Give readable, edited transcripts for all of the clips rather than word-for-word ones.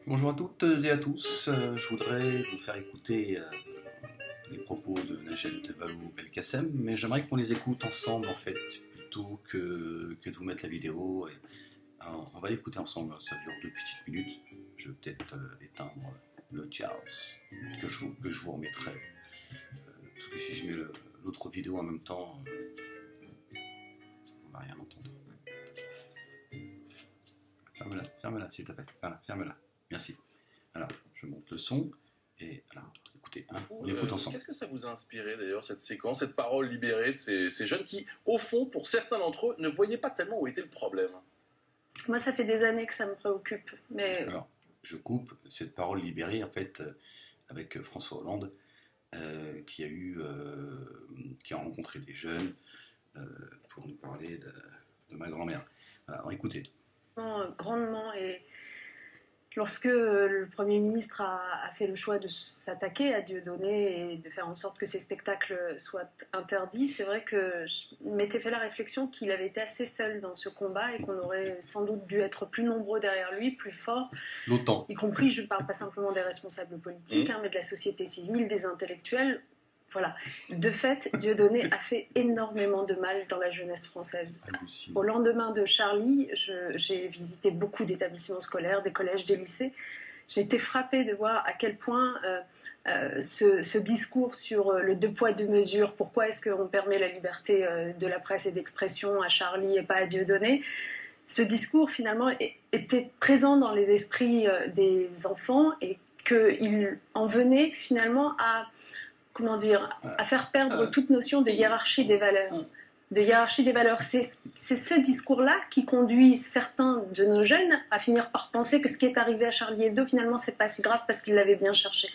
Bonjour à toutes et à tous. Je voudrais vous faire écouter les propos de Najat Vallaud-Belkacem, mais j'aimerais qu'on les écoute ensemble en fait, plutôt que de vous mettre la vidéo. On va l'écouter ensemble, ça dure 2 petites minutes. Je vais peut-être éteindre le jazz que je vous remettrai. Parce que si je mets l'autre vidéo en même temps, on va rien entendre. Ferme-la s'il te plaît. Voilà, ferme-la. Merci. Alors, je monte le son et alors, écoutez, on écoute ensemble. Qu'est-ce que ça vous a inspiré d'ailleurs, cette séquence, cette parole libérée de ces jeunes qui, au fond, pour certains d'entre eux, ne voyaient pas tellement où était le problème? Moi, ça fait des années que ça me préoccupe. Mais Alors, je coupe cette parole libérée en fait avec François Hollande qui a rencontré des jeunes pour nous parler de ma grand-mère. Alors, écoutez. grandement, et lorsque le Premier ministre a fait le choix de s'attaquer à Dieudonné et de faire en sorte que ces spectacles soient interdits, c'est vrai que je m'étais fait la réflexion qu'il avait été assez seul dans ce combat et qu'on aurait sans doute dû être plus nombreux derrière lui, plus forts. L'OTAN. Y compris, je ne parle pas simplement des responsables politiques, mais de la société civile, des intellectuels. Voilà. De fait, Dieudonné a fait énormément de mal dans la jeunesse française. Au lendemain de Charlie, j'ai visité beaucoup d'établissements scolaires, des collèges, des lycées. J'ai été frappée de voir à quel point ce discours sur le deux poids deux mesures, pourquoi est-ce qu'on permet la liberté de la presse et d'expression à Charlie et pas à Dieudonné, ce discours finalement était présent dans les esprits des enfants et qu'il en venait finalement à faire perdre toute notion de hiérarchie des valeurs. C'est ce discours-là qui conduit certains de nos jeunes à finir par penser que ce qui est arrivé à Charlie Hebdo, finalement, c'est pas si grave parce qu'il l'avait bien cherché.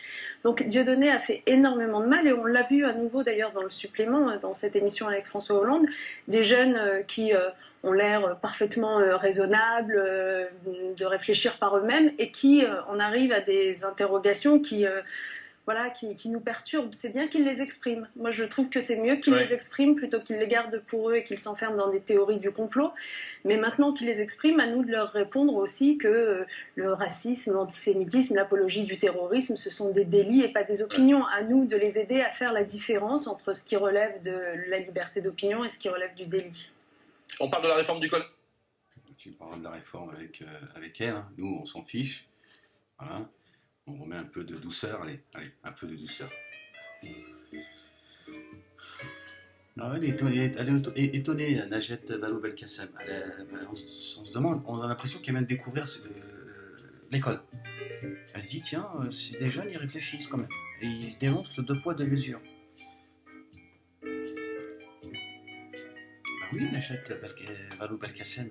Donc Dieudonné a fait énormément de mal et on l'a vu à nouveau d'ailleurs dans le supplément, dans cette émission avec François Hollande, des jeunes qui ont l'air parfaitement raisonnables, de réfléchir par eux-mêmes et qui en arrivent à des interrogations qui nous perturbent. C'est bien qu'ils les expriment. Moi, je trouve que c'est mieux qu'ils les expriment plutôt qu'ils les gardent pour eux et qu'ils s'enferment dans des théories du complot. Mais maintenant qu'ils les expriment, à nous de leur répondre aussi que le racisme, l'antisémitisme, l'apologie du terrorisme, ce sont des délits et pas des opinions. À nous de les aider à faire la différence entre ce qui relève de la liberté d'opinion et ce qui relève du délit. On parle de la réforme du col. Tu parles de la réforme avec elle. Nous, on s'en fiche. Voilà. On remet un peu de douceur, allez, un peu de douceur. Non, elle est étonnée, Najat Vallaud-Belkacem. On se demande, on a l'impression qu'elle vient de découvrir l'école. Elle se dit, tiens, si des jeunes, ils réfléchissent quand même. Et ils dénoncent le deux poids, deux mesures. Ben oui, Najat Vallaud-Belkacem.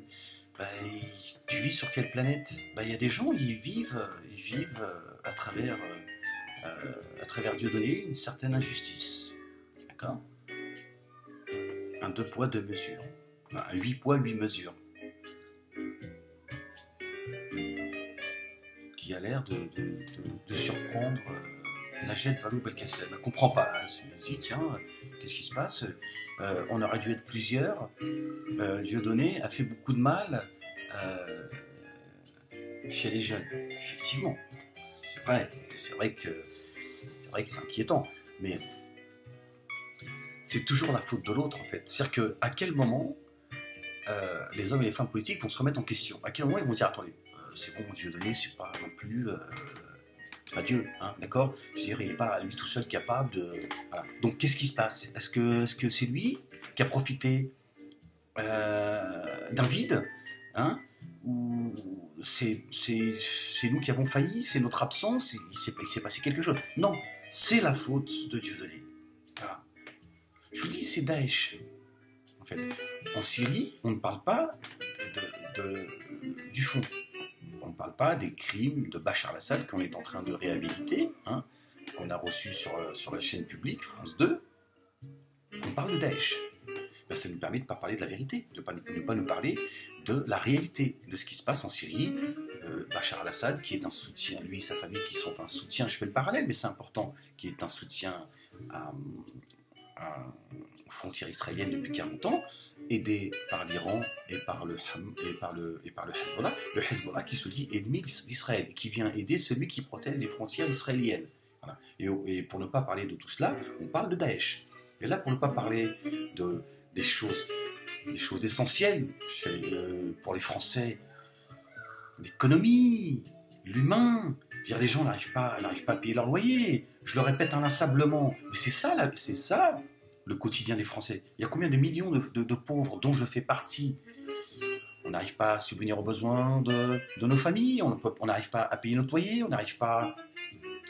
Tu vis sur quelle planète? Il y a des gens, ils vivent à travers Dieudonné une certaine injustice. D'accord? Un deux poids, deux mesures. Un 8 poids, 8 mesures. Qui a l'air de surprendre Najat Vallaud-Belkacem. Elle ne comprend pas. Elle se dit, tiens, qu'est-ce qui se passe? On aurait dû être plusieurs. Dieudonné a fait beaucoup de mal chez les jeunes. Effectivement, c'est vrai que c'est inquiétant, mais c'est toujours la faute de l'autre en fait. C'est-à-dire qu'à quel moment les hommes et les femmes politiques vont se remettre en question? À quel moment ils vont se dire, attendez, c'est bon, Dieudonné, c'est pas non plus... c'est pas Dieu, hein, d'accord? Je veux dire, il n'est pas lui tout seul capable de... Voilà. Donc qu'est-ce qui se passe? Est-ce que c'est lui qui a profité d'un vide, hein, ou c'est nous qui avons failli, c'est notre absence, il s'est passé quelque chose? Non, c'est la faute de Dieudonné. Voilà. Je vous dis, c'est Daesh. En fait, en Syrie, on ne parle pas du fond. On ne parle pas des crimes de Bachar al-Assad qu'on est en train de réhabiliter, hein, qu'on a reçu sur la chaîne publique, France 2. On parle de Daesh. Ça nous permet de ne pas parler de la vérité, de ne pas nous parler de la réalité, de ce qui se passe en Syrie. Bachar al-Assad, qui est un soutien, lui et sa famille, qui sont un soutien, je fais le parallèle, mais c'est important, qui est un soutien à aux frontières israéliennes depuis 40 ans, aidé par l'Iran et par le Hezbollah. Le Hezbollah qui se dit ennemi d'Israël, qui vient aider celui qui protège les frontières israéliennes. Voilà. Et pour ne pas parler de tout cela, on parle de Daesh. Et là, pour ne pas parler des choses essentielles pour les Français, l'économie, l'humain. Les gens n'arrivent pas à payer leur loyer. Je le répète inlassablement. Mais c'est ça le quotidien des Français. Il y a combien de millions de pauvres dont je fais partie? On n'arrive pas à subvenir aux besoins de nos familles, on n'arrive pas à payer notre loyer, on n'arrive pas...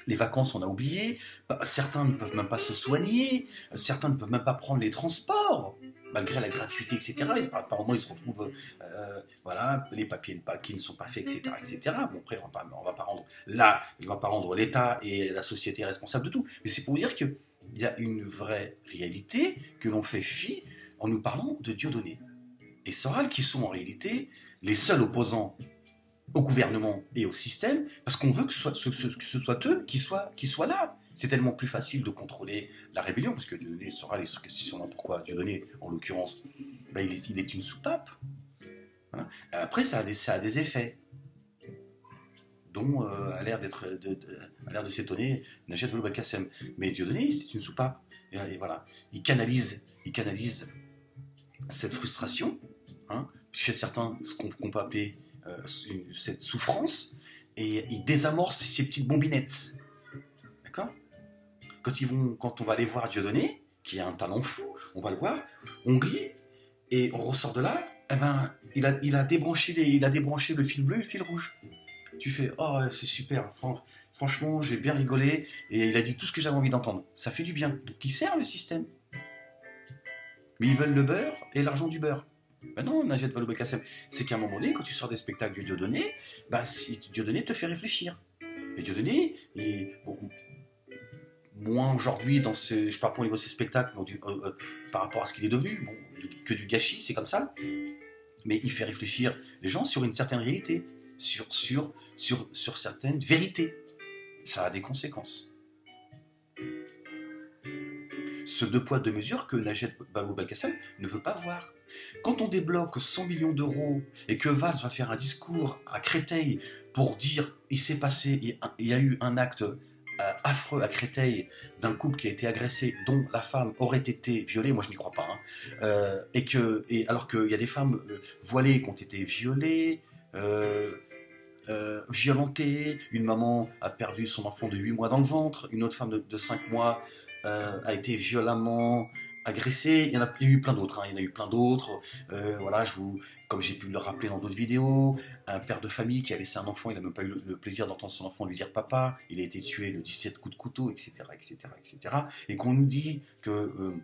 Les vacances, on a oublié. Certains ne peuvent même pas se soigner, certains ne peuvent même pas prendre les transports, malgré la gratuité, etc. Par moment, ils se retrouvent, voilà, les papiers qui ne sont pas faits, etc., etc. Bon, après, on va pas rendre l'État et la société responsables de tout. Mais c'est pour dire qu'il y a une vraie réalité que l'on fait fi en nous parlant de Dieudonné et Soral, qui sont en réalité les seuls opposants au gouvernement et au système, parce qu'on veut que ce soit eux qui soient là. C'est tellement plus facile de contrôler la rébellion, parce que Dieudonné, Soral, ils sont là. Pourquoi Dieudonné, en l'occurrence, ben, il est une soupape. Voilà. Après, ça a des effets, dont a l'air de s'étonner Najat Vallaud-Belkacem. Mais Dieudonné, c'est une soupape. Et voilà. Il canalise cette frustration, hein, chez certains, ce qu'on peut appeler cette souffrance, et il désamorce ces petites bombinettes. D'accord ? Quand on va aller voir Dieudonné, qui a un talent fou, on va le voir, on rit, et on ressort de là, eh ben, il a débranché le fil bleu et le fil rouge. Tu fais, oh, c'est super, franchement, j'ai bien rigolé, et il a dit tout ce que j'avais envie d'entendre. Ça fait du bien. Donc, il sert le système. Mais ils veulent le beurre et l'argent du beurre. Ben non, Najat Vallaud-Belkacem, c'est qu'à un moment donné, quand tu sors des spectacles de Dieudonné, ben, Dieudonné te fait réfléchir. Et Dieudonné, moins aujourd'hui, je parle pas au niveau de ses spectacles, par rapport à ce qu'il est devenu, que du gâchis, c'est comme ça, mais il fait réfléchir les gens sur une certaine réalité, sur certaines vérités. Ça a des conséquences. Ce deux poids, deux mesures que Najat Vallaud-Belkacem ne veut pas voir. Quand on débloque 100 millions d'euros et que Valls va faire un discours à Créteil pour dire il y a eu un acte affreux à Créteil d'un couple qui a été agressé, dont la femme aurait été violée, moi je n'y crois pas, hein, alors qu'il y a des femmes voilées qui ont été violées, violentées, une maman a perdu son enfant de 8 mois dans le ventre, une autre femme de 5 mois a été violemment agressée, il y a eu plein d'autres, voilà, comme j'ai pu le rappeler dans d'autres vidéos, un père de famille qui a laissé un enfant, il n'a même pas eu le plaisir d'entendre son enfant lui dire papa, il a été tué de 17 coups de couteau, etc., etc., etc., et qu'on nous dit que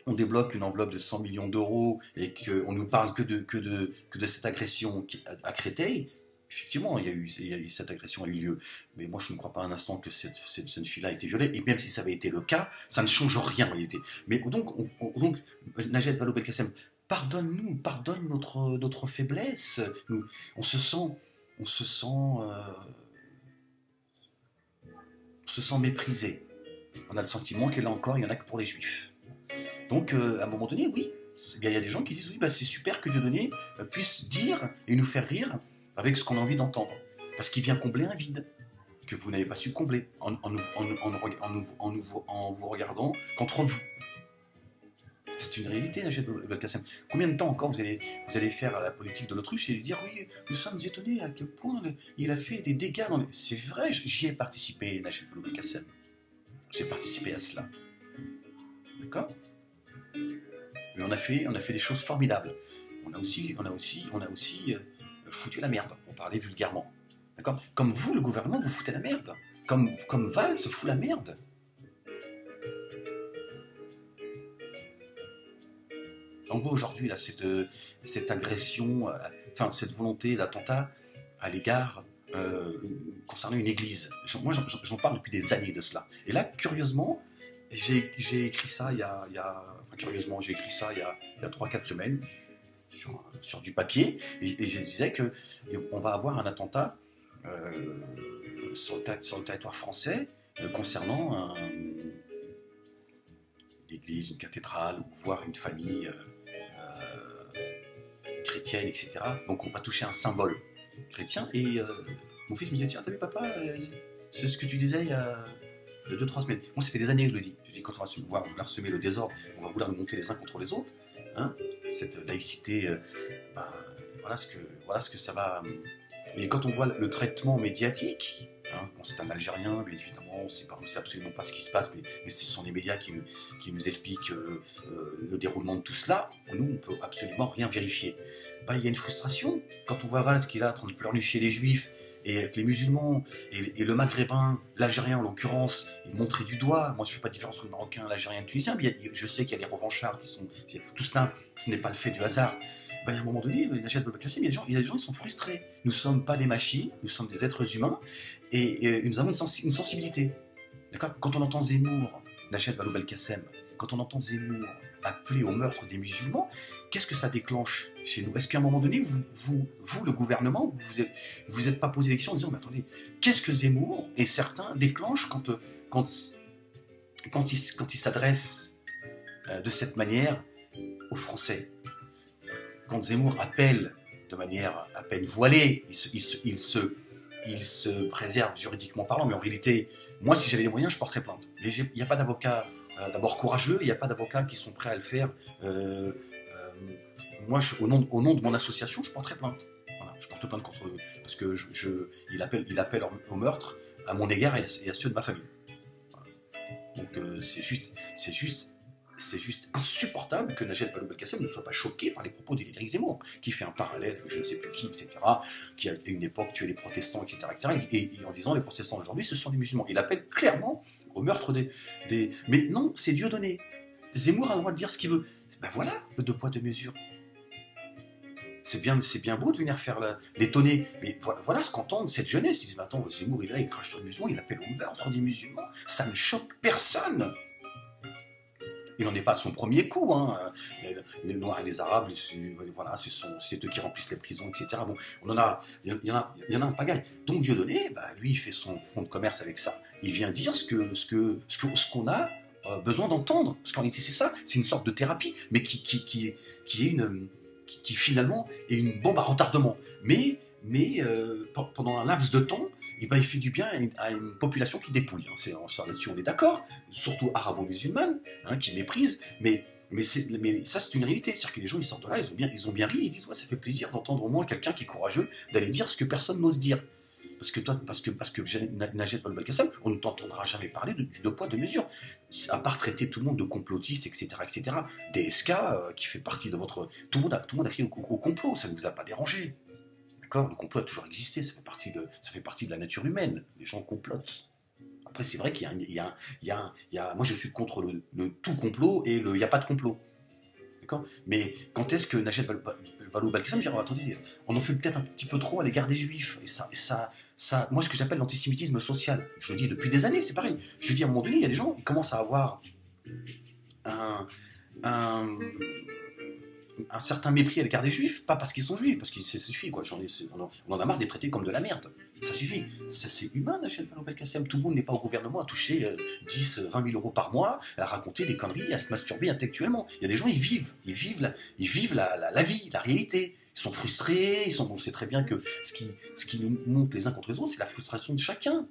on débloque une enveloppe de 100 millions d'euros et qu'on nous parle que de cette agression à Créteil. Effectivement, cette agression a eu lieu, mais moi je ne crois pas un instant que cette jeune fille-là a été violée, et même si ça avait été le cas, ça ne change rien en réalité. Mais donc Najat Vallaud-Belkacem, pardonne notre faiblesse. On se sent méprisé. On a le sentiment qu'il y en a que pour les juifs. Donc à un moment donné, oui, il y a des gens qui disent oui, bah, c'est super que Dieudonné puisse dire et nous faire rire avec ce qu'on a envie d'entendre, parce qu'il vient combler un vide que vous n'avez pas su combler en vous regardant qu'entre vous. C'est une réalité, Najat Vallaud-Belkacem. Combien de temps encore vous allez faire la politique de l'autruche et lui dire oui, nous sommes étonnés à quel point il a fait des dégâts dans les... C'est vrai, j'y ai participé, Najat Vallaud-Belkacem. J'ai participé à cela. D'accord ? Mais on a fait des choses formidables. On a aussi foutu la merde, pour parler vulgairement. D'accord ? Comme vous, le gouvernement, vous foutez la merde. Comme Valls fout la merde. On voit aujourd'hui là, cette agression, cette volonté d'attentat à l'égard concernant une église. Moi, j'en parle depuis des années de cela. Et là, curieusement, j'ai écrit ça il y a 3-4 semaines sur du papier, et je disais qu'on va avoir un attentat sur le territoire français concernant église, une cathédrale, ou voir une famille chrétienne, etc. Donc on va toucher un symbole chrétien, et mon fils me disait, tiens, t'as vu papa, c'est ce que tu disais il y a 2-3 semaines. Moi ça fait des années que je le dis. Je dis, quand on va vouloir semer le désordre, on va vouloir nous monter les uns contre les autres, hein, cette laïcité, voilà ce que ça va... Mais quand on voit le traitement médiatique, hein, bon, c'est un Algérien, mais évidemment, on sait absolument pas ce qui se passe, mais ce sont les médias qui nous expliquent le déroulement de tout cela. Nous, on ne peut absolument rien vérifier. Il y a une frustration quand on voit Valls qui est là en train de pleurnicher les Juifs, et avec les musulmans, et le Maghrébin, l'Algérien en l'occurrence, est montré du doigt. Moi, je ne fais pas de différence entre le Marocain, l'Algérien et le Tunisien, mais je sais qu'il y a des revanchards qui sont... Tout cela, ce n'est pas le fait du hasard. À un moment donné, Najat Vallaud-Belkacem, il y a des gens qui sont frustrés. Nous ne sommes pas des machines, nous sommes des êtres humains, et nous avons une sensibilité. D'accord ? Quand on entend Zemmour, Najat Vallaud-Belkacem, quand on entend Zemmour appeler au meurtre des musulmans, qu'est-ce que ça déclenche chez nous? Est-ce qu'à un moment donné, vous le gouvernement, vous êtes pas posé l'élection en disant, mais attendez, qu'est-ce que Zemmour et certains déclenchent quand ils s'adressent de cette manière aux Français? Quand Zemmour appelle de manière à peine voilée, il se préserve juridiquement parlant, mais en réalité, moi, si j'avais les moyens, je porterais plainte. Mais il n'y a pas d'avocats d'abord courageux, il n'y a pas d'avocats qui sont prêts à le faire. Moi, au nom de mon association, je porterais plainte. Voilà, je porte plainte contre eux, parce que il appelle au meurtre à mon égard et à ceux de ma famille. Voilà. Donc c'est juste insupportable que Najat Vallaud-Belkacem ne soit pas choqué par les propos d'Éric Zemmour, qui fait un parallèle avec je ne sais plus qui, etc., qui à une époque tuait les protestants, etc., et en disant les protestants aujourd'hui, ce sont des musulmans. Il appelle clairement au meurtre des... Mais non, c'est Dieudonné. Zemmour a le droit de dire ce qu'il veut. Ben voilà, le 2 poids 2 mesures. C'est bien beau de venir faire l'étonner, mais voilà ce qu'entendent cette jeunesse. Ils disent, attends, Zemmour, il est là, il crache sur les musulmans, il appelle au meurtre des musulmans. Ça ne choque personne. Il n'en est pas à son premier coup, hein. Les Noirs et les Arabes, voilà, c'est eux qui remplissent les prisons, etc. Bon, il y en a un pagaille. Donc Dieudonné, lui, il fait son fonds de commerce avec ça. Il vient dire ce qu'on a besoin d'entendre. Parce qu'en réalité, c'est ça, c'est une sorte de thérapie, mais qui finalement est une bombe à retardement. Mais pendant un laps de temps, il fait du bien à une population qui dépouille. Là-dessus, on est d'accord, surtout arabo-musulmane, qui méprise, mais ça, c'est une réalité. C'est-à-dire que les gens, ils sortent de là, ils ont bien ri, ils disent, ouais, ça fait plaisir d'entendre au moins quelqu'un qui est courageux d'aller dire ce que personne n'ose dire. Parce que Najat Vallaud-Belkacem, on ne t'entendra jamais parler du 2 poids 2 mesures, à part traiter tout le monde de complotiste, etc., etc. DSK, qui fait partie de votre... Tout le monde a crié au complot, ça ne vous a pas dérangé. D'accord, le complot a toujours existé, ça fait partie de la nature humaine. Les gens complotent. Après, c'est vrai qu'il y a moi, je suis contre le tout complot et il n'y a pas de complot. D'accord. Mais quand est-ce que Najat Vallaud-Belkacem dit, attendez, on en fait peut-être un petit peu trop à l'égard des Juifs. Et ça, moi, ce que j'appelle l'antisémitisme social, je le dis depuis des années, c'est pareil. Je dis à un moment donné, il y a des gens qui commencent à avoir un certain mépris à l'égard des Juifs, pas parce qu'ils sont Juifs, parce que ça suffit, quoi. On en a marre d'être traités comme de la merde. Ça suffit. Ça, c'est humain, Najat Vallaud-Belkacem. Tout le monde n'est pas au gouvernement à toucher 10, 20 000 euros par mois, à raconter des conneries, à se masturber intellectuellement. Il y a des gens, ils vivent la vie, la réalité. Ils sont frustrés, on sait très bien que ce qui nous monte les uns contre les autres, c'est la frustration de chacun.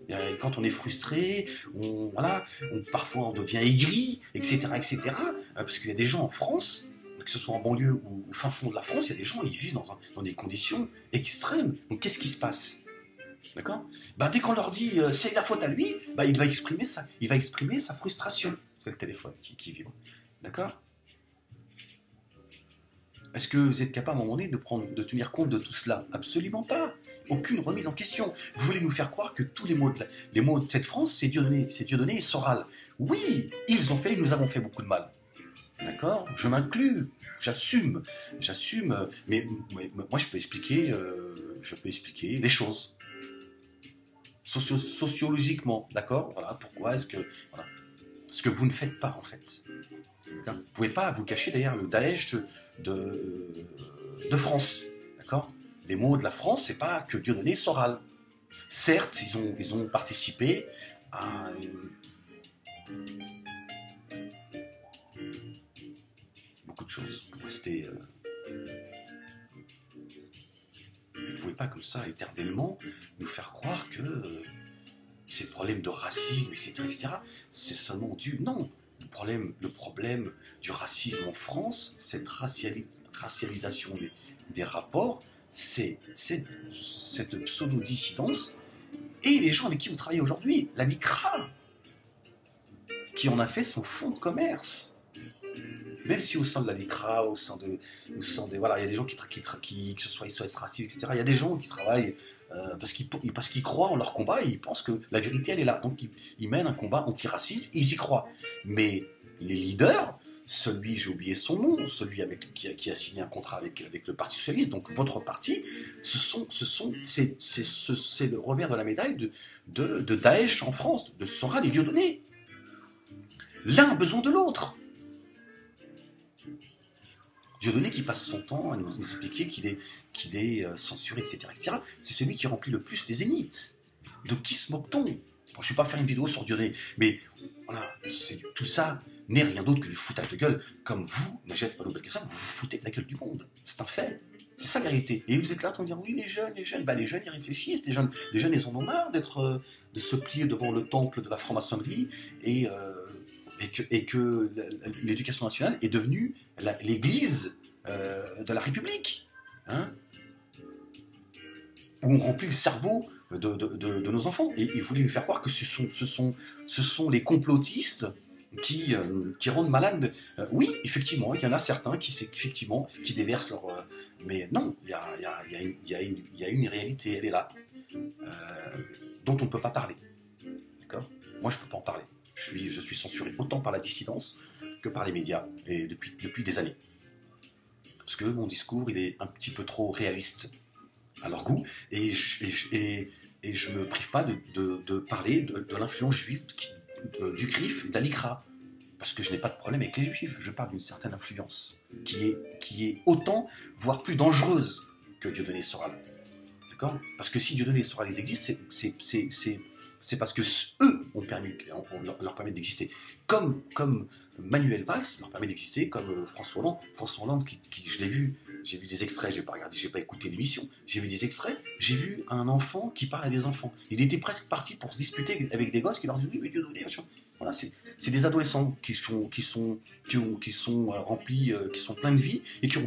Et quand on est frustré, parfois on devient aigri, etc., etc. Parce qu'il y a des gens en France, que ce soit en banlieue ou au fin fond de la France, il y a des gens, ils vivent dans des conditions extrêmes. Donc qu'est-ce qui se passe? D'accord? Dès qu'on leur dit c'est la faute à lui, il va exprimer sa frustration. C'est le téléphone qui vibre. D'accord? Est-ce que vous êtes capable à un moment donné de tenir compte de tout cela? Absolument pas. Aucune remise en question. Vous voulez nous faire croire que tous les mots de cette France, c'est Dieudonné et Soral. Oui, nous avons fait beaucoup de mal. D'accord? Je m'inclus, j'assume, mais moi je peux expliquer les choses. Sociologiquement, d'accord? Voilà, pourquoi est-ce que... Voilà. Ce que vous ne faites pas, en fait. Vous ne pouvez pas vous cacher derrière le Daesh de France, d'accord? Les mots de la France, c'est pas que Dieudonné et Soral. Certes, ils ont participé à beaucoup de choses. C'était... Vous ne pouvez pas comme ça éternellement nous faire croire que ces problèmes de racisme, etc., c'est seulement dû... Non, le problème du racisme en France, cette racialisation des rapports, c'est cette pseudo-dissidence et les gens avec qui vous travaillez aujourd'hui, la LICRA, qui en a fait son fonds de commerce. Même si au sein de la LICRA, au sein des... Voilà, il y a des gens qui que ce soit SOS Racisme, etc., il y a des gens qui travaillent parce qu'ils croient en leur combat et ils pensent que la vérité, elle est là. Donc, ils mènent un combat anti-raciste et ils y croient. Mais les leaders, celui, j'ai oublié son nom, celui qui a signé un contrat avec le Parti Socialiste, donc votre parti, c'est le revers de la médaille de Daesh en France, de Soral et Dieudonné. L'un a besoin de l'autre. Dieudonné qui passe son temps à nous expliquer qu'il est censuré, etc. C'est celui qui remplit le plus les zéniths. De qui se moque-t-on? Bon, je ne vais pas faire une vidéo sur Dieudonné, mais voilà, tout ça n'est rien d'autre que du foutage de gueule. Comme vous, Najat Vallaud-Belkacem, vous vous foutez de la gueule du monde. C'est un fait. C'est ça la vérité. Et vous êtes là en train de dire, oui, les jeunes, bah, les jeunes, ils réfléchissent. Les jeunes, ils en ont marre de se plier devant le temple de la franc-maçonnerie et que l'éducation nationale est devenue l'église de la République, hein, où on remplit le cerveau de nos enfants. Et ils voulaient nous faire croire que ce sont les complotistes qui rendent malades. Oui, effectivement, il y en a certains qui déversent leur... mais non, il y a une réalité, elle est là, dont on ne peut pas parler. D'accord ? Moi, je ne peux pas en parler. Je suis censuré autant par la dissidence que par les médias, et depuis des années. Parce que mon discours, il est un petit peu trop réaliste à leur goût, et je me prive pas de parler de l'influence juive du CRIF, de l'ICRA, parce que je n'ai pas de problème avec les juifs. Je parle d'une certaine influence qui est autant, voire plus dangereuse que Dieudonné et Soral. D'accord ? Parce que si Dieudonné et Soral existent, c'est parce que eux leur permet d'exister. Comme Manuel Valls leur permet d'exister, comme François Hollande. François Hollande, je l'ai vu, j'ai vu des extraits, j'ai pas regardé, j'ai pas écouté l'émission, j'ai vu des extraits, j'ai vu un enfant qui parle à des enfants. Il était presque parti pour se disputer avec des gosses qui leur disent oui, mais Dieudonné, machin. Voilà, c'est des adolescents qui sont remplis, qui sont pleins de vie et qui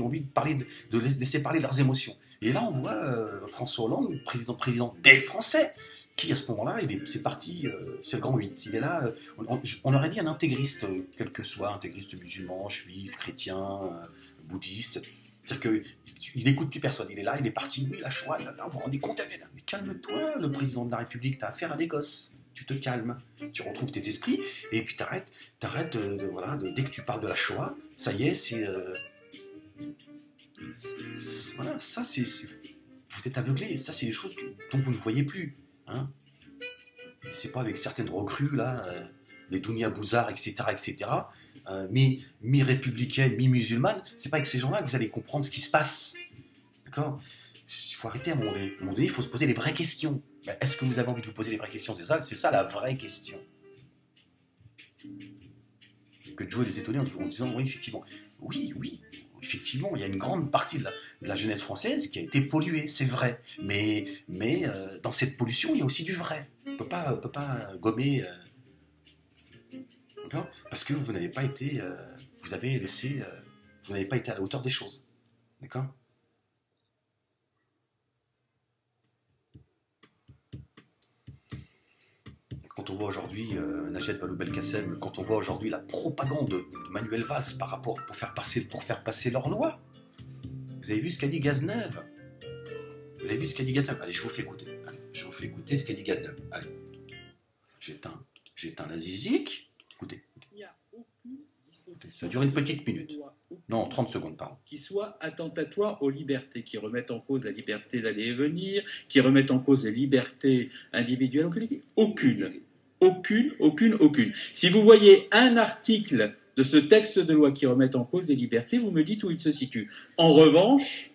ont envie de parler, de laisser parler leurs émotions. Et là, on voit François Hollande, président des Français, qui à ce moment-là, c'est parti, c'est le grand 8. Il est là, on aurait dit un intégriste, quel que soit, intégriste musulman, juif, chrétien, bouddhiste. C'est-à-dire qu'il n'écoute plus personne. Il est là, il est parti, oui, la Shoah, là, vous vous rendez compte, mais calme-toi, le président de la République, t'as affaire à des gosses. Tu te calmes, tu retrouves tes esprits, et puis t'arrêtes dès que tu parles de la Shoah, ça y est, voilà, ça c'est... Vous êtes aveuglé, ça c'est des choses dont vous ne voyez plus. Hein, c'est pas avec certaines recrues là, les Dounia Bouzard, etc., mi-républicaines, mi-musulmanes, c'est pas avec ces gens-là que vous allez comprendre ce qui se passe. D'accord ? Il faut arrêter à un moment donné, il faut se poser les vraies questions. Ben, est-ce que vous avez envie de vous poser les vraies questions ? C'est ça la vraie question. Que de jouer des étonnés en disant oui, effectivement, il y a une grande partie de la jeunesse française qui a été polluée, c'est vrai. Mais dans cette pollution, il y a aussi du vrai. On ne peut pas gommer... parce que vous n'avez pas été... vous n'avez pas été à la hauteur des choses. D'accord ? Quand on voit aujourd'hui Najat Vallaud-Belkacem, quand on voit aujourd'hui la propagande de Manuel Valls pour faire passer leur loi, vous avez vu ce qu'a dit Cazeneuve ? Allez, je vous fais écouter ce qu'a dit Cazeneuve. Allez, j'éteins la zizik. Écoutez. Ça dure une petite minute. Non, 30 secondes, pardon. Qui soit attentatoire aux libertés, qui remettent en cause la liberté d'aller et venir, qui remettent en cause les libertés individuelles ou collectives. Aucune. Si vous voyez un article de ce texte de loi qui remet en cause les libertés, vous me dites où il se situe. En revanche,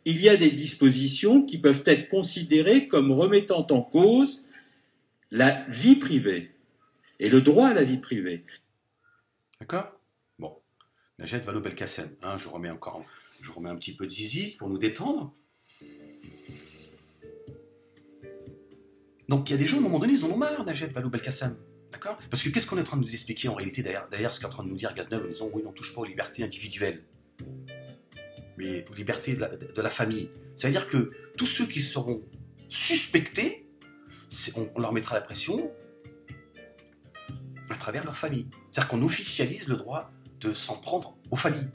il y a des dispositions qui peuvent être considérées comme remettant en cause la vie privée et le droit à la vie privée. D'accord ? Bon. Najat Vallaud-Belkacem, hein, je remets un petit peu de zizi pour nous détendre. Donc il y a des gens, à un moment donné, ils en ont marre, Najat Vallaud-Belkacem. D'accord? Parce que qu'est-ce qu'on est en train de nous expliquer en réalité derrière ce qu'est en train de nous dire Cazeneuve en disant oui, on ne touche pas aux libertés individuelles, mais aux libertés de la famille. C'est-à-dire que tous ceux qui seront suspectés, on leur mettra la pression à travers leur famille. C'est-à-dire qu'on officialise le droit de s'en prendre aux familles.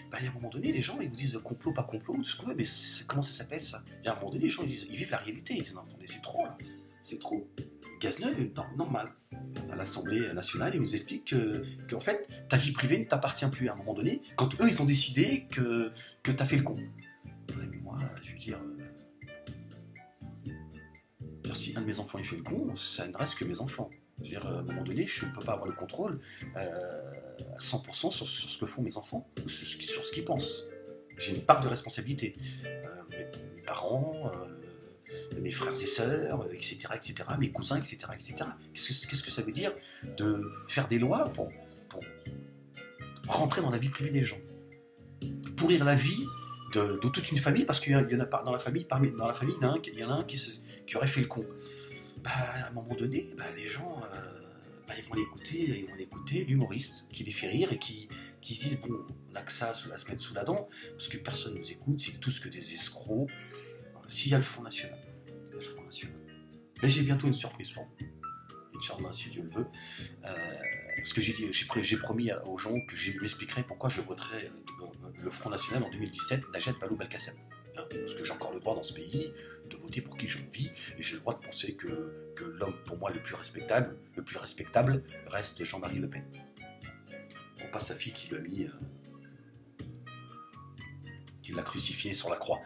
Ben, il y a un moment donné, les gens, ils vous disent complot, pas complot, tout ce qu'on veut, mais comment ça s'appelle ça? Il y a un moment donné, les gens, ils vivent la réalité. Ils disent non, attendez, c'est trop là, c'est trop. Cazeneuve est normal. À l'Assemblée nationale, il nous explique qu'en fait, ta vie privée ne t'appartient plus à un moment donné, quand eux, ils ont décidé que tu as fait le con. Ouais, mais moi, je veux dire, si un de mes enfants il fait le con, ça ne reste que mes enfants. Je veux dire, à un moment donné, je ne peux pas avoir le contrôle à 100% sur ce que font mes enfants, sur ce qu'ils pensent. J'ai une part de responsabilité. Mes parents, mes frères et sœurs, etc., mes cousins, etc., etc. Qu'est-ce que ça veut dire de faire des lois pour rentrer dans la vie privée des gens, pourrir la vie de toute une famille, parce qu'il y en a pas dans la famille, il y en a un qui aurait fait le con. Bah, à un moment donné, les gens, ils vont écouter l'humoriste qui les fait rire et qui se disent bon, on n'a que ça à se mettre sous la dent, parce que personne ne nous écoute, c'est tous que des escrocs. S'il y a le Front National. Mais j'ai bientôt une surprise pour vous. Inch'Allah, si Dieu le veut. Parce que j'ai promis aux gens que je m'expliquerai pourquoi je voterai le Front National en 2017, Najat Vallaud-Belkacem. Parce que j'ai encore le droit dans ce pays de voter pour qui j'ai envie, et j'ai le droit de penser que l'homme, pour moi, le plus respectable reste Jean-Marie Le Pen. Non pas sa fille qui l'a mis, qui l'a crucifié sur la croix.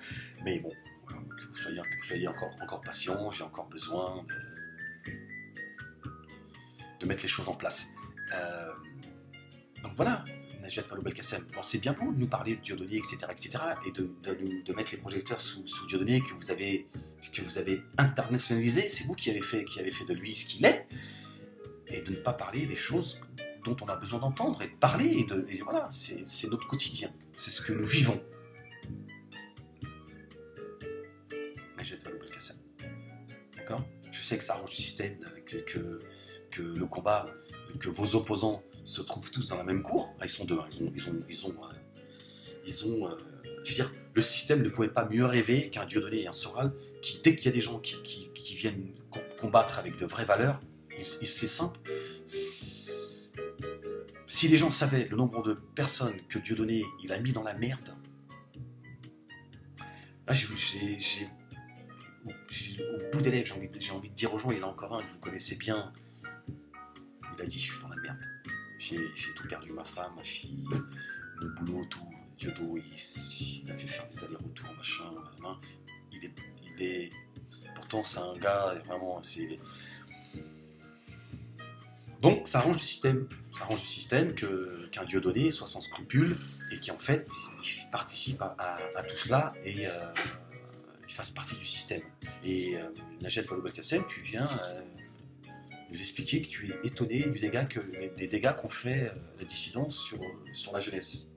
Mais bon, que vous soyez encore patient, j'ai encore besoin de mettre les choses en place. Donc voilà, Najat Vallaud-Belkacem. Bon, c'est bien bon de nous parler de Dieudonné, etc., et de mettre les projecteurs sous Dieudonné que vous avez internationalisé. C'est vous qui avez fait de lui ce qu'il est, et de ne pas parler des choses dont on a besoin d'entendre et de parler. Et voilà, c'est notre quotidien, c'est ce que nous vivons. Najat Vallaud-Belkacem. D'accord? Je sais que ça arrange le système, que le combat, que vos opposants se trouvent tous dans la même cour. Ils sont deux, hein. Je veux dire, le système ne pouvait pas mieux rêver qu'un Dieudonné et un Soral qui, dès qu'il y a des gens qui viennent combattre avec de vraies valeurs, c'est simple. Si les gens savaient le nombre de personnes que Dieudonné il a mis dans la merde, là, au bout des lèvres, j'ai envie de dire aux gens, il y en a encore un que vous connaissez bien. Il a dit, je suis dans la merde. J'ai tout perdu, ma femme, ma fille, mon boulot, tout. Diodo, il a fait faire des allers-retours, machin. Il est... Pourtant, c'est un gars, vraiment, c'est... Donc, ça arrange le système. Ça arrange le système qu'un Dieudonné soit sans scrupules et qui, en fait, il participe à tout cela et il fasse partie du système. Et Najat Vallaud-Belkacem, tu viens... nous expliquer que tu es étonné des dégâts qu'ont fait la dissidence sur la jeunesse.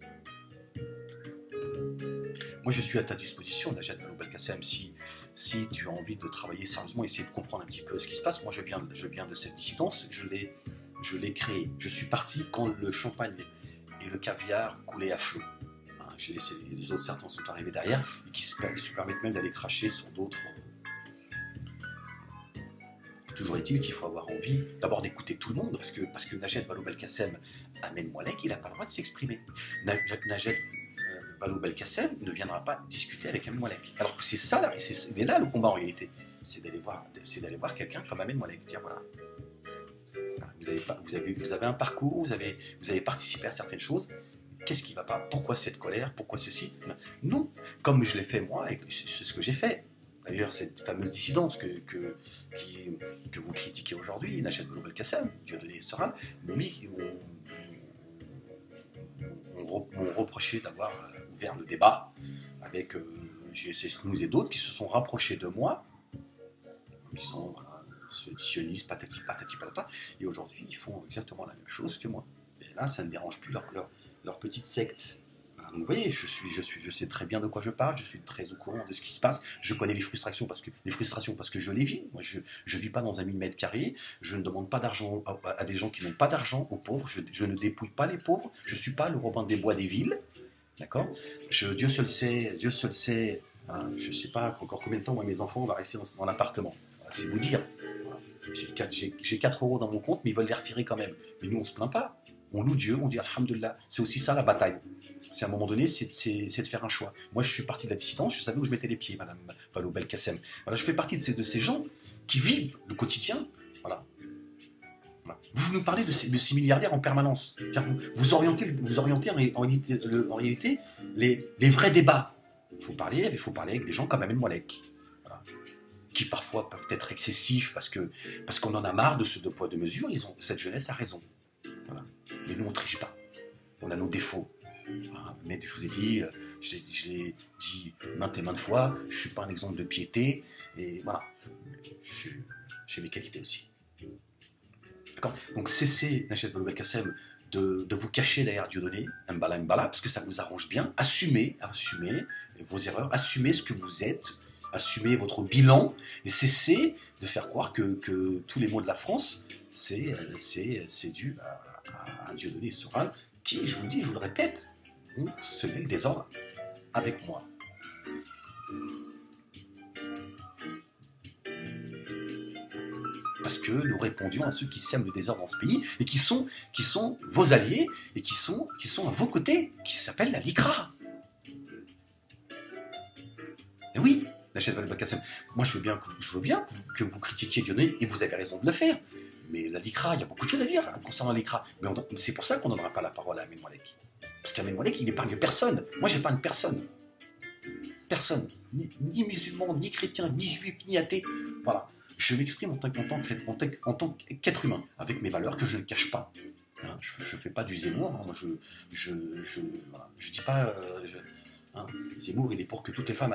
Moi, je suis à ta disposition, Najat Vallaud-Belkacem, si tu as envie de travailler sérieusement, essayer de comprendre un petit peu ce qui se passe. Moi, je viens de cette dissidence, je l'ai créée. Je suis parti quand le champagne et le caviar coulaient à flot. Hein, j'ai laissé les autres, certains sont arrivés derrière, et qui se permettent même d'aller cracher sur d'autres... Toujours est-il qu'il faut avoir envie d'abord d'écouter tout le monde, parce que Najat Vallaud-Belkacem, Amen Moualek, il n'a pas le droit de s'exprimer. Najat Vallaud-Belkacem ne viendra pas discuter avec Amen Moualek. Alors que c'est ça, là, il est là le combat en réalité. C'est d'aller voir quelqu'un comme Amen Moualek, dire voilà, vous avez un parcours, vous avez participé à certaines choses. Qu'est-ce qui ne va pas? Pourquoi cette colère? Pourquoi ceci? Non, comme je l'ai fait moi, et c'est ce que j'ai fait. D'ailleurs, cette fameuse dissidence que vous critiquez aujourd'hui, Najat Vallaud-Belkacem, Dieudonné et Soral, m'ont reproché d'avoir ouvert le débat avec GSS et d'autres qui se sont rapprochés de moi en me disant voilà, ce sioniste, patati patata, et aujourd'hui ils font exactement la même chose que moi. Et là, ça ne dérange plus leur petite secte. Donc, vous voyez, je sais très bien de quoi je parle, je suis très au courant de ce qui se passe, je connais les frustrations parce que je les vis. Moi, je vis pas dans un 1000 mètres carrés, je ne demande pas d'argent à des gens qui n'ont pas d'argent, aux pauvres, je ne dépouille pas les pauvres, je suis pas le Robin des Bois des villes, d'accord. Dieu seul sait, hein, je sais pas encore combien de temps moi, mes enfants vont rester dans l'appartement. Voilà, c'est vous dire. Voilà. J'ai 4 euros dans mon compte, mais ils veulent les retirer quand même. Mais nous, on se plaint pas. On loue Dieu, on dit Alhamdulillah. C'est aussi ça la bataille. C'est à un moment donné, c'est de faire un choix. Moi, je suis parti de la dissidence, je savais où je mettais les pieds, Madame Valou Belkacem. Voilà, je fais partie de ces gens qui vivent le quotidien. Voilà. Voilà. Vous nous parlez de ces milliardaires en permanence. Vous orientez en réalité les vrais débats. Il faut parler avec des gens comme Ahmed Moalek. Voilà. Qui parfois peuvent être excessifs parce qu'on en a marre de ce deux poids deux mesures. Cette jeunesse a raison. Voilà. Mais nous on triche pas. On a nos défauts. Voilà. Mais je vous ai dit, je l'ai dit maintes et maintes fois, je suis pas un exemple de piété. Et voilà, j'ai mes qualités aussi. D'accord. Donc cessez, Najat Vallaud Belkacem, de vous cacher derrière Dieudonné, Mbala, parce que ça vous arrange bien. Assumez vos erreurs, assumez ce que vous êtes, assumez votre bilan et cessez de faire croire que tous les maux de la France, c'est dû à Dieudonné Soral, qui, je vous le dis, je vous le répète, ont semé le désordre avec moi. Parce que nous répondions à ceux qui sèment le désordre dans ce pays et qui sont vos alliés et qui sont à vos côtés, qui s'appellent la LICRA. Et oui, Najat Vallaud Belkacem, moi je veux bien que vous critiquiez Dieudonné et vous avez raison de le faire. Mais la LICRA, il y a beaucoup de choses à dire concernant la LICRA. Mais c'est pour ça qu'on ne donnera pas la parole à Ahmed Moalek. Parce qu'Ahmed Moalek, il n'épargne personne. Moi, j'épargne personne. Personne. Ni musulman, ni chrétien, ni juif, ni athée. Voilà. Je m'exprime en tant qu'être humain, avec mes valeurs que je ne cache pas. Hein, je ne fais pas du Zemmour. Hein, moi, je dis pas... Hein. Zemmour, il est pour que toutes les femmes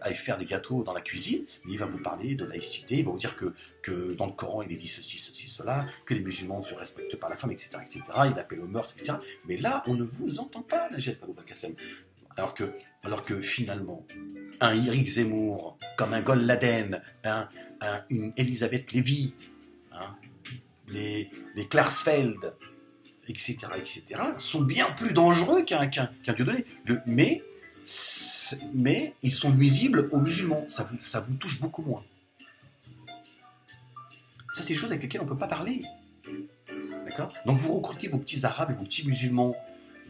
aillent faire des gâteaux dans la cuisine, mais il va vous parler de laïcité, il va vous dire que dans le Coran, il est dit ceci, cela, que les musulmans ne se respectent pas la femme, etc., etc., il appelle au meurtre, etc. Mais là, on ne vous entend pas, Najat Vallaud Belkacem. Alors que finalement, un Éric Zemmour, comme un Goldladen, une Elisabeth Lévy, hein, les Klarsfeld, etc., sont bien plus dangereux qu'un Dieudonné. Mais ils sont nuisibles aux musulmans. Ça vous touche beaucoup moins. Ça, c'est des choses avec lesquelles on ne peut pas parler. D'accord ? Donc vous recrutez vos petits arabes et vos petits musulmans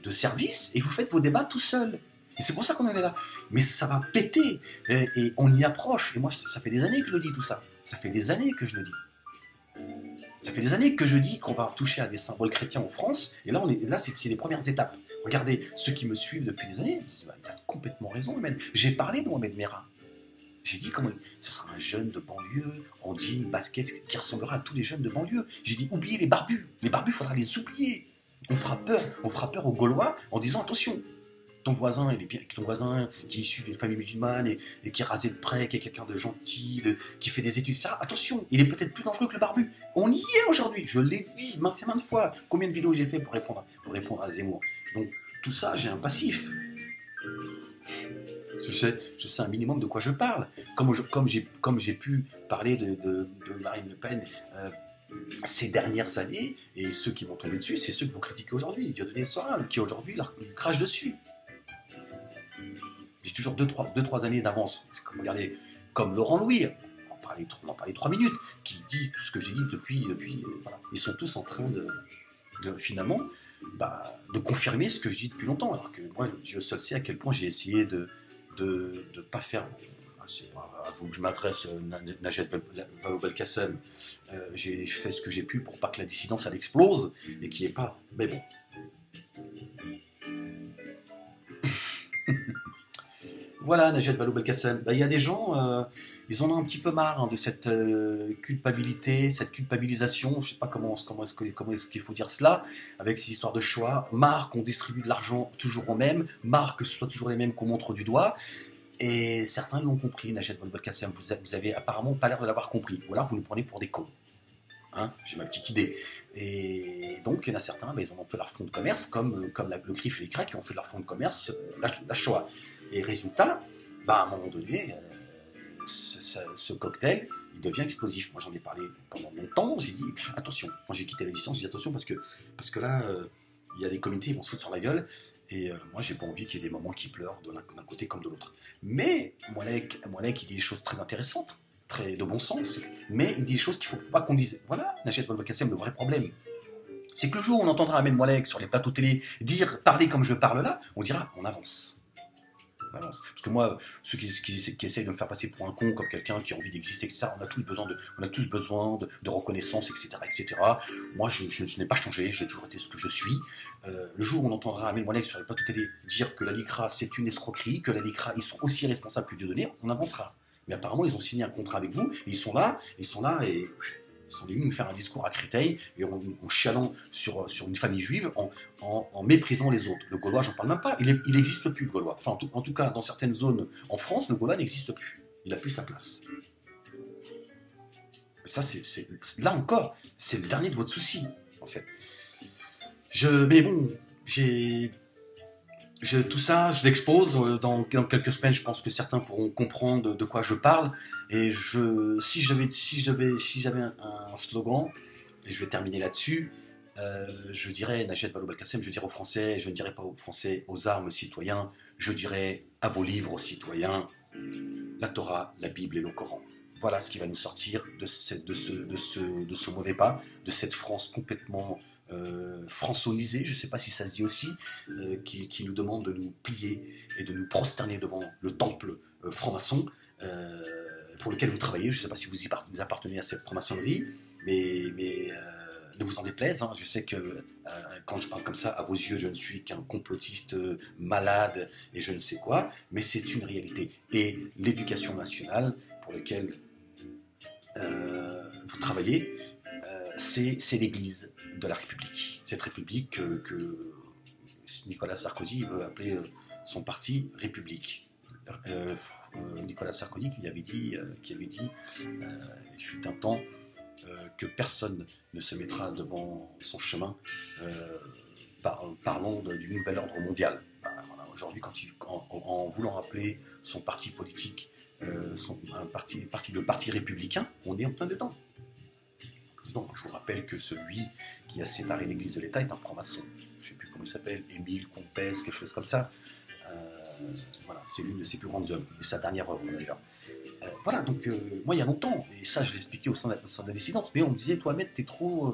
de service et vous faites vos débats tout seuls. Et c'est pour ça qu'on en est là. Mais ça va péter. Et on y approche. Et moi, ça fait des années que je le dis tout ça. Ça fait des années que je le dis. Ça fait des années que je dis qu'on va toucher à des symboles chrétiens en France. Et là, c'est les premières étapes. Regardez, ceux qui me suivent depuis des années, il a complètement raison. J'ai parlé de Mohamed Merah. J'ai dit comment ce sera un jeune de banlieue, en jean, basket, qui ressemblera à tous les jeunes de banlieue. J'ai dit, oubliez les barbus. Les barbus, il faudra les oublier. On fera peur aux Gaulois en disant, attention, ton voisin qui est issu d'une famille musulmane et qui est rasé de près, qui est quelqu'un de gentil, qui fait des études, ça, attention, il est peut-être plus dangereux que le barbu. On y est aujourd'hui, je l'ai dit maintes et maintes fois. Combien de vidéos j'ai fait pour répondre à Zemmour. Donc tout ça, j'ai un passif. Je sais un minimum de quoi je parle. Comme j'ai pu parler de Marine Le Pen ces dernières années, et ceux qui m'ont tombé dessus, c'est ceux que vous critiquez aujourd'hui. Dieudonné Soral, qui aujourd'hui leur crache dessus. J'ai toujours 2-3 années d'avance. Regardez, comme Laurent Louis, on en parlait 3 minutes, qui dit tout ce que j'ai dit depuis voilà. Ils sont tous en train de finalement de confirmer ce que je dis depuis longtemps. Alors que moi, Dieu seul sait à quel point j'ai essayé de pas faire. C'est à vous que je m'adresse, Najat Vallaud Belkacem. J'ai fait ce que j'ai pu pour pas que la dissidence elle explose et qu'il n'y ait pas. Mais bon. Voilà, Najat Vallaud Belkacem. Il y a des gens, ils en ont un petit peu marre de cette culpabilité, cette culpabilisation. Je ne sais pas comment est-ce qu'il faut dire cela, avec ces histoires de choix. Marre qu'on distribue de l'argent toujours aux mêmes, marre que ce soit toujours les mêmes qu'on montre du doigt. Et certains l'ont compris, Najat Vallaud Belkacem. Vous avez apparemment pas l'air de l'avoir compris. Ou alors vous nous prenez pour des cons. Hein, j'ai ma petite idée. Et donc, il y en a certains, ils en ont fait leur fonds de commerce, comme le CRIF et l'ICRA qui ont fait leur fonds de commerce, la Shoah. Et résultat, à un moment donné, ce cocktail, il devient explosif. Moi, j'en ai parlé pendant longtemps. J'ai dit, attention, quand j'ai quitté la licence, j'ai dit attention parce que là, il y a des communautés qui vont se foutre sur la gueule. Et moi, j'ai pas envie qu'il y ait des moments qui pleurent d'un côté comme de l'autre. Mais Moalek, il dit des choses très intéressantes, très de bon sens, mais il dit des choses qu'il ne faut pas qu'on dise. Voilà, Najat Vallaud-Belkacem, le vrai problème. C'est que le jour où on entendra Ahmed Moalek sur les plateaux télé parler comme je parle là, on dira, on avance. Parce que moi, ceux qui essayent de me faire passer pour un con, comme quelqu'un qui a envie d'exister, etc., on a tous besoin de reconnaissance, etc., etc. Moi, je n'ai pas changé, j'ai toujours été ce que je suis. Le jour où on entendra Ahmed Moalek sur les plateaux télé dire que la LICRA, c'est une escroquerie, que la LICRA, ils sont aussi responsables que Dieudonné, on avancera. Mais apparemment, ils ont signé un contrat avec vous, et ils sont là, et... Ils sont venus nous faire un discours à Créteil, et en chialant sur une famille juive, en méprisant les autres. Le Gaulois, j'en parle même pas, il n'existe plus, le Gaulois. Enfin, en tout cas, dans certaines zones en France, le Gaulois n'existe plus. Il n'a plus sa place. Mais ça, là encore, c'est le dernier de votre souci, en fait. Mais bon, tout ça, je l'expose. Dans quelques semaines, je pense que certains pourront comprendre de quoi je parle. Et si j'avais un slogan, et je vais terminer là-dessus, je dirais, Najat Vallaud-Belkacem, je dirais aux Français, je ne dirais pas aux Français, aux armes, aux citoyens, je dirais à vos livres, aux citoyens, la Torah, la Bible et le Coran. Voilà ce qui va nous sortir de ce mauvais pas, de cette France complètement franconisée, je ne sais pas si ça se dit aussi, qui nous demande de nous plier et de nous prosterner devant le temple franc-maçon pour lequel vous travaillez. Je ne sais pas si vous appartenez à cette franc-maçonnerie, mais ne vous en déplaise. Hein. Je sais que quand je parle comme ça, à vos yeux, je ne suis qu'un complotiste malade et je ne sais quoi, mais c'est une réalité. Et l'éducation nationale pour laquelle vous travaillez, c'est l'Église de la République. Cette République que Nicolas Sarkozy veut appeler son parti République. Nicolas Sarkozy qui avait dit il fut un temps que personne ne se mettra devant son chemin parlant du nouvel ordre mondial. Voilà, aujourd'hui, en voulant rappeler son parti politique le parti républicain, on est en plein dedans. Donc, je vous rappelle que celui qui a séparé l'Église de l'État est un franc-maçon. Je ne sais plus comment il s'appelle, Émile Combes, quelque chose comme ça. Voilà, c'est l'une de ses plus grandes œuvres, de sa dernière œuvre d'ailleurs. Voilà, donc moi il y a longtemps, et ça je l'ai expliqué au sein de la dissidence, mais on me disait, toi Ahmed, t'es trop...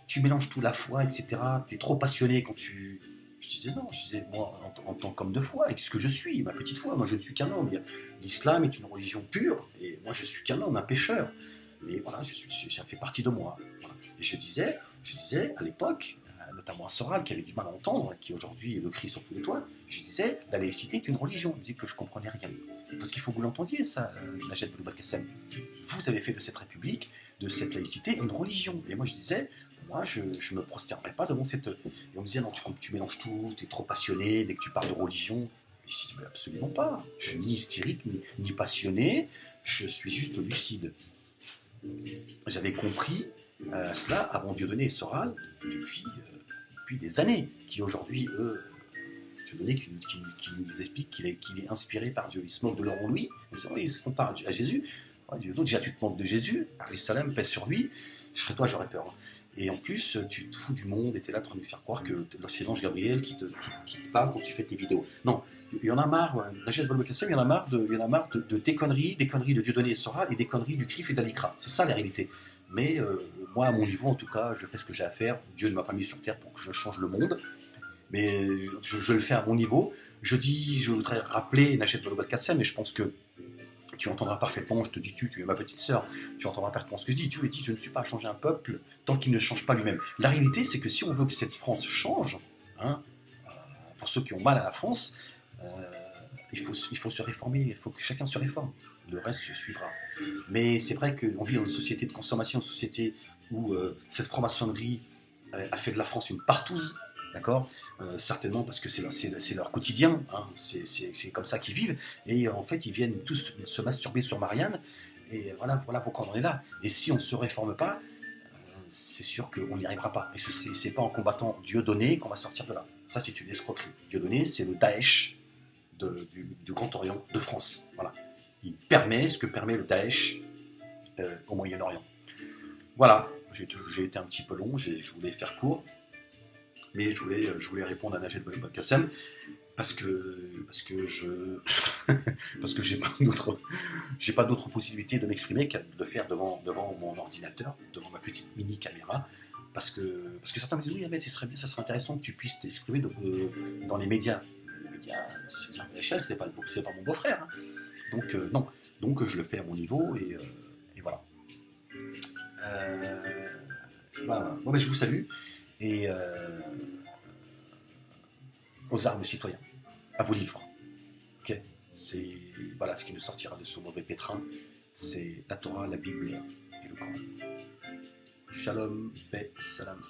tu mélanges tout, la foi, etc. T'es trop passionné quand tu... Je disais non, moi en tant qu'homme de foi, et ce que je suis, ma petite foi, moi je ne suis qu'un homme. L'islam est une religion pure, et moi je suis qu'un homme, un pécheur. Mais voilà, ça fait partie de moi. Voilà. Et je disais à l'époque, notamment à Soral, qui avait du mal à entendre, qui aujourd'hui le crie sur tous les toits, je disais, la laïcité est une religion. Il me dit que je comprenais rien. Parce qu'il faut que vous l'entendiez, ça, Najat Vallaud-Belkacem. Vous avez fait de cette république, de cette laïcité, une religion. Et moi je disais, moi je ne me prosternerai pas devant cette... Et on me disait, non, tu mélanges tout, tu es trop passionné, dès que tu parles de religion. Et je dis, mais absolument pas. Je suis ni hystérique, ni passionné, je suis juste lucide. J'avais compris cela avant Dieudonné et Soral depuis des années, qui aujourd'hui, Dieudonné qui nous explique qu'il est inspiré par Dieu. Il se moque de Laurent Louis, il se compare à Jésus. Déjà, tu te moques de Jésus, salam pèse sur lui, je serais toi, j'aurais peur. Et en plus, tu te fous du monde et tu es là en train de lui faire croire que c'est l'ange Gabriel qui te parle quand tu fais tes vidéos. Non, il y en a marre, Najat Vallaud-Belkacem, il y en a marre de tes conneries, des conneries de Dieudonné et Soral et des conneries du CRIF et de la LICRA. C'est ça la réalité. Mais moi, à mon niveau, en tout cas, je fais ce que j'ai à faire. Dieu ne m'a pas mis sur terre pour que je change le monde. Mais je le fais à mon niveau. Je voudrais rappeler Najat Vallaud-Belkacem, et je pense que tu entendras parfaitement, je te dis tu es ma petite sœur, tu entendras parfaitement ce que je dis. Dieu dit, je ne suis pas à changer un peuple tant qu'il ne change pas lui-même. La réalité, c'est que si on veut que cette France change, hein, pour ceux qui ont mal à la France, il faut se réformer, il faut que chacun se réforme. Le reste se suivra. Mais c'est vrai qu'on vit dans une société de consommation, une société où cette franc-maçonnerie a fait de la France une partouze, d'accord, certainement parce que c'est leur quotidien, hein, c'est comme ça qu'ils vivent, et en fait ils viennent tous se masturber sur Marianne, Et voilà pourquoi on en est là. Et si on ne se réforme pas, c'est sûr qu'on n'y arrivera pas. Et c'est pas en combattant Dieudonné qu'on va sortir de là. Ça, c'est une escroquerie. Dieudonné, c'est le Daesh du Grand Orient de France. Voilà. Il permet ce que permet le Daesh au Moyen-Orient. Voilà. J'ai été un petit peu long, je voulais faire court. Mais je voulais répondre à Najed Belkacem parce que j'ai pas d'autre possibilité de m'exprimer qu'à de faire devant mon ordinateur, devant ma petite mini caméra, parce que certains me disent oui Ahmed, ça serait intéressant que tu puisses t'exprimer dans les médias. Les médias sur l'échelle, c'est pas mon beau-frère. Hein. Donc non, donc je le fais à mon niveau et voilà. Voilà. Bon, ben, je vous salue et aux armes citoyens, à vos livres. Okay, c'est voilà ce qui nous sortira de ce mauvais pétrin, c'est la Torah, la Bible et le Coran. Shalom, paix, salam.